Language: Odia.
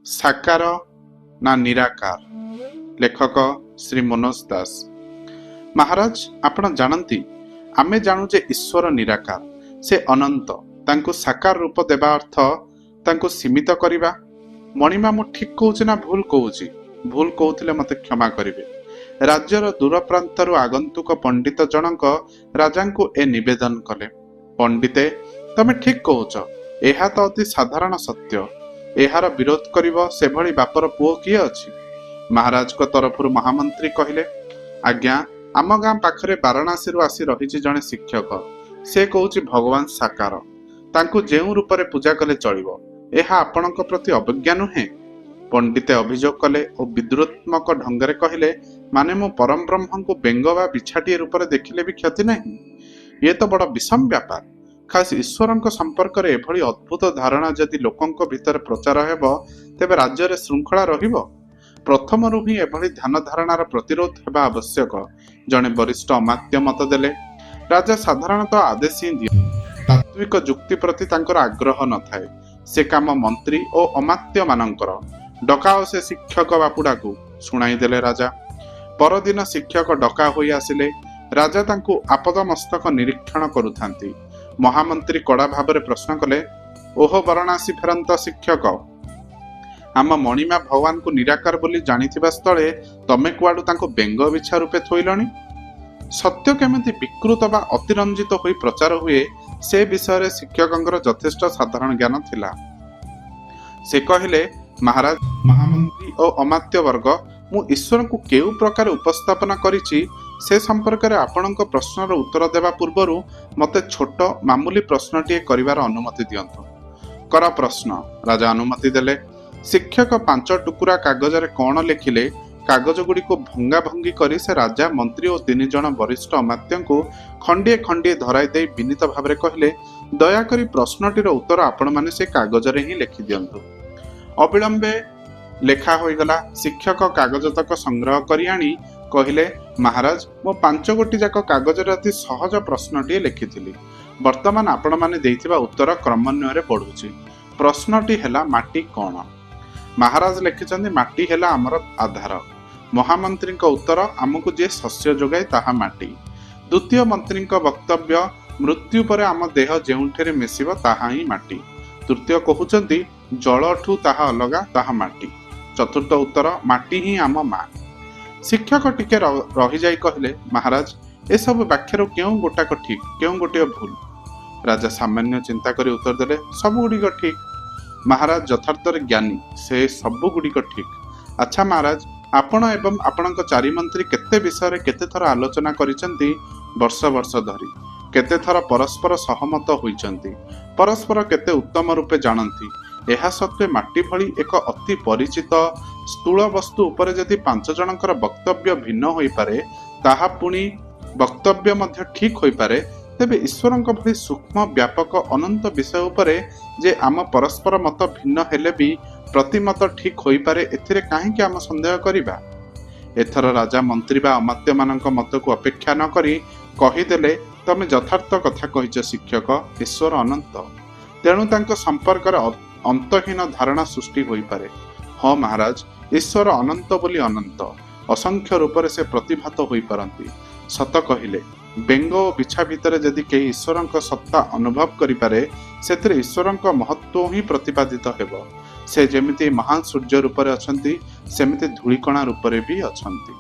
ସାକାର ନା ନିରାକାର? ଲେଖକ ଶ୍ରୀ ମନୋଜ ଦାସ। ମହାରାଜ, ଆପଣ ଜାଣନ୍ତି, ଆମେ ଜାଣୁ ଯେ ଈଶ୍ୱର ନିରାକାର, ସେ ଅନନ୍ତ। ତାଙ୍କୁ ସାକାର ରୂପ ଦେବା ଅର୍ଥ ତାଙ୍କୁ ସୀମିତ କରିବା। ମଣିମା, ମୁଁ ଠିକ କହୁଛି ନା ଭୁଲ କହୁଛି? ଭୁଲ କହୁଥିଲେ ମତେ କ୍ଷମା କରିବେ। ରାଜ୍ୟର ଦୂର ପ୍ରାନ୍ତରୁ ଆଗନ୍ତୁକ ପଣ୍ଡିତ ଜଣଙ୍କ ରାଜାଙ୍କୁ ଏ ନିବେଦନ କଲେ। ପଣ୍ଡିତେ, ତମେ ଠିକ କହୁଛ, ଏହା ତ ଅତି ସାଧାରଣ ସତ୍ୟ। ଏହାର ବିରୋଧ କରିବ ସେଭଳି ବାପର ପୁଅ କିଏ ଅଛି? ମହାରାଜଙ୍କ ତରଫରୁ ମହାମନ୍ତ୍ରୀ କହିଲେ, ଆଜ୍ଞା, ଆମ ଗାଁ ପାଖରେ ବାରାଣାସୀରୁ ଆସି ରହିଛି ଜଣେ ଶିକ୍ଷକ। ସେ କହୁଛି ଭଗବାନ ସାକାର, ତାଙ୍କୁ ଯେଉଁ ରୂପରେ ପୂଜା କଲେ ଚଳିବ। ଏହା ଆପଣଙ୍କ ପ୍ରତି ଅବଜ୍ଞା ନୁହେଁ? ପଣ୍ଡିତେ ଅଭିଯୋଗ କଲେ ଓ ବିଦ୍ରୁତ୍ମକ ଢଙ୍ଗରେ କହିଲେ, ମାନେ ମୁଁ ପରମ ବ୍ରହ୍ମଙ୍କୁ ବେଙ୍ଗ ବା ବିଛାଟିଏ ରୂପରେ ଦେଖିଲେ ବି କ୍ଷତି ନାହିଁ? ଇଏ ତ ବଡ଼ ବିଷମ ବ୍ୟାପାର। ଖାସ୍ ଈଶ୍ୱରଙ୍କ ସମ୍ପର୍କରେ ଏଭଳି ଅଦ୍ଭୁତ ଧାରଣା ଯଦି ଲୋକଙ୍କ ଭିତରେ ପ୍ରଚାର ହେବ, ତେବେ ରାଜ୍ୟରେ ଶୃଙ୍ଖଳା ରହିବ? ପ୍ରଥମରୁ ହିଁ ଏଭଳି ଧ୍ୟାନ ଧାରଣାର ପ୍ରତିରୋଧ ହେବା ଆବଶ୍ୟକ। ଜଣେ ବରିଷ୍ଠ ଅମାତ୍ୟ ମତ ଦେଲେ, ରାଜା ସାଧାରଣତଃ ଆଦେଶ ହିଁ ଦିଅନ୍ତି। ତାତ୍ତ୍ବିକ ଯୁକ୍ତି ପ୍ରତି ତାଙ୍କର ଆଗ୍ରହ ନଥାଏ। ସେ କାମ ମନ୍ତ୍ରୀ ଓ ଅମାତ୍ୟ ମାନଙ୍କର। ଡକାଅ ସେ ଶିକ୍ଷକ ବାପୁଡାକୁ, ଶୁଣାଇଦେଲେ ରାଜା। ପରଦିନ ଶିକ୍ଷକ ଡକା ହୋଇ ଆସିଲେ। ରାଜା ତାଙ୍କୁ ଆପଦ ମସ୍ତକ ନିରୀକ୍ଷଣ କରୁଥାନ୍ତି। ମହାମନ୍ତ୍ରୀ କଡ଼ା ଭାବରେ ପ୍ରଶ୍ନ କଲେ, ଓହୋ ବାରାଣାସୀ ଫେରନ୍ତ ଶିକ୍ଷକ, ଆମ ମଣିମା ଭଗବାନଙ୍କୁ ନିରାକାର ବୋଲି ଜାଣିଥିବା ସ୍ଥଳେ ତମେ କୁଆଡୁ ତାଙ୍କୁ ବେଙ୍ଗ ବିଛା ରୂପେ ଥୋଇଲଣି? ସତ୍ୟ କେମିତି ବିକୃତ ବା ଅତିରଞ୍ଜିତ ହୋଇ ପ୍ରଚାର ହୁଏ, ସେ ବିଷୟରେ ଶିକ୍ଷକଙ୍କର ଯଥେଷ୍ଟ ସାଧାରଣ ଜ୍ଞାନ ଥିଲା। ସେ କହିଲେ, ମହାରାଜ, ମହାମନ୍ତ୍ରୀ ଓ ଅମାତ୍ୟ ବର୍ଗ, ମୁଁ ଈଶ୍ୱରଙ୍କୁ କେଉଁ ପ୍ରକାର ଉପସ୍ଥାପନା କରିଛି ସେ ସମ୍ପର୍କରେ ଆପଣଙ୍କ ପ୍ରଶ୍ନର ଉତ୍ତର ଦେବା ପୂର୍ବରୁ ମୋତେ ଛୋଟ ମାମୁଲି ପ୍ରଶ୍ନଟିଏ କରିବାର ଅନୁମତି ଦିଅନ୍ତୁ। କର ପ୍ରଶ୍ନ। ରାଜା ଅନୁମତି ଦେଲେ। ଶିକ୍ଷକ 5 ଟୁକୁରା କାଗଜରେ କ'ଣ ଲେଖିଲେ। କାଗଜ ଗୁଡ଼ିକୁ ଭଙ୍ଗା ଭଙ୍ଗି କରି ସେ ରାଜା, ମନ୍ତ୍ରୀ ଓ 3 ଜଣ ବରିଷ୍ଠ ଅମାତ୍ୟଙ୍କୁ ଖଣ୍ଡିଏ ଖଣ୍ଡିଏ ଧରାଇ ଦେଇ ବିନୀତ ଭାବରେ କହିଲେ, ଦୟାକରି ପ୍ରଶ୍ନଟିର ଉତ୍ତର ଆପଣମାନେ ସେ କାଗଜରେ ହିଁ ଲେଖିଦିଅନ୍ତୁ। ଅବିଳମ୍ବେ ଲେଖା ହୋଇଗଲା। ଶିକ୍ଷକ କାଗଜତକ ସଂଗ୍ରହ କରି ଆଣି କହିଲେ, ମହାରାଜ, ମୁଁ 5 ଗୋଟି ଯାକ କାଗଜରେ ଅତି ସହଜ ପ୍ରଶ୍ନଟିଏ ଲେଖିଥିଲି। ବର୍ତ୍ତମାନ ଆପଣମାନେ ଦେଇଥିବା ଉତ୍ତର କ୍ରମାନ୍ୱୟରେ ପଢୁଛି। ପ୍ରଶ୍ନଟି ହେଲା, ମାଟି କ'ଣ? ମହାରାଜ ଲେଖିଛନ୍ତି, ମାଟି ହେଲା ଆମର ଆଧାର। ମହାମନ୍ତ୍ରୀଙ୍କ ଉତ୍ତର, ଆମକୁ ଯିଏ ଶସ୍ୟ ଯୋଗାଏ ତାହା ମାଟି। ଦ୍ୱିତୀୟ ମନ୍ତ୍ରୀଙ୍କ ବକ୍ତବ୍ୟ, ମୃତ୍ୟୁ ପରେ ଆମ ଦେହ ଯେଉଁଠାରେ ମିଶିବ ତାହା ହିଁ ମାଟି। ତୃତୀୟ କହୁଛନ୍ତି, ଜଳଠୁ ତାହା ଅଲଗା, ତାହା ମାଟି। ଚତୁର୍ଥ ଉତ୍ତର, ମାଟି ହିଁ ଆମ ମା। ଶିକ୍ଷକ ଟିକେ ରହିଯାଇ କହିଲେ, ମହାରାଜ, ଏସବୁ ବ୍ୟାଖ୍ୟାରୁ କେଉଁ ଗୋଟାକ ଠିକ, କେଉଁ ଗୋଟିଏ ଭୁଲ? ରାଜା ସାମାନ୍ୟ ଚିନ୍ତା କରି ଉତ୍ତର ଦେଲେ, ସବୁଗୁଡ଼ିକ ଠିକ। ମହାରାଜ ଯଥାର୍ଥରେ ଜ୍ଞାନୀ, ସେ ସବୁଗୁଡ଼ିକ ଠିକ। ଆଚ୍ଛା ମହାରାଜ, ଆପଣ ଏବଂ ଆପଣଙ୍କ 4 ମନ୍ତ୍ରୀ କେତେ ବିଷୟରେ କେତେଥର ଆଲୋଚନା କରିଛନ୍ତି ବର୍ଷ ବର୍ଷ ଧରି? କେତେଥର ପରସ୍ପର ସହମତ ହୋଇଛନ୍ତି? ପରସ୍ପର କେତେ ଉତ୍ତମ ରୂପେ ଜାଣନ୍ତି? ଏହା ସତ୍ତ୍ୱେ ମାଟି ଭଳି ଏକ ଅତି ପରିଚିତ ସ୍ଥୂଳ ବସ୍ତୁ ଉପରେ ଯଦି 5 ଜଣଙ୍କର ବକ୍ତବ୍ୟ ଭିନ୍ନ ହୋଇପାରେ, ତାହା ପୁଣି ବକ୍ତବ୍ୟ ମଧ୍ୟ ଠିକ ହୋଇପାରେ, ତେବେ ଈଶ୍ୱରଙ୍କ ଭଳି ସୂକ୍ଷ୍ମ ବ୍ୟାପକ ଅନନ୍ତ ବିଷୟ ଉପରେ ଯେ ଆମ ପରସ୍ପର ମତ ଭିନ୍ନ ହେଲେ ବି ପ୍ରତିମତ ଠିକ ହୋଇପାରେ, ଏଥିରେ କାହିଁକି ଆମ ସନ୍ଦେହ କରିବା? ଏଥର ରାଜା ମନ୍ତ୍ରୀ ବା ଅମାତ୍ୟମାନଙ୍କ ମତକୁ ଅପେକ୍ଷା ନ କରି କହିଦେଲେ, ତମେ ଯଥାର୍ଥ କଥା କହିଛ ଶିକ୍ଷକ। ଈଶ୍ୱର ଅନନ୍ତ, ତେଣୁ ତାଙ୍କ ସମ୍ପର୍କରେ ଅନ୍ତହୀନ ଧାରଣା ସୃଷ୍ଟି ହୋଇପାରେ। ହଁ ମହାରାଜ, ଈଶ୍ୱର ଅନନ୍ତ ବୋଲି ଅନନ୍ତ, ଅସଂଖ୍ୟ ରୂପରେ ସେ ପ୍ରତିଭାତ ହୋଇପାରନ୍ତି। ସତ କହିଲେ, ବେଙ୍ଗ ଓ ବିଛା ଭିତରେ ଯଦି କେହି ଈଶ୍ୱରଙ୍କ ସତ୍ତା ଅନୁଭବ କରିପାରେ, ସେଥିରେ ଈଶ୍ୱରଙ୍କ ମହତ୍ତ୍ୱ ହିଁ ପ୍ରତିପାଦିତ ହେବ। ସେ ଯେମିତି ମହାନ ସୂର୍ଯ୍ୟ ରୂପରେ ଅଛନ୍ତି, ସେମିତି ଧୂଳିକଣା ରୂପରେ ବି ଅଛନ୍ତି।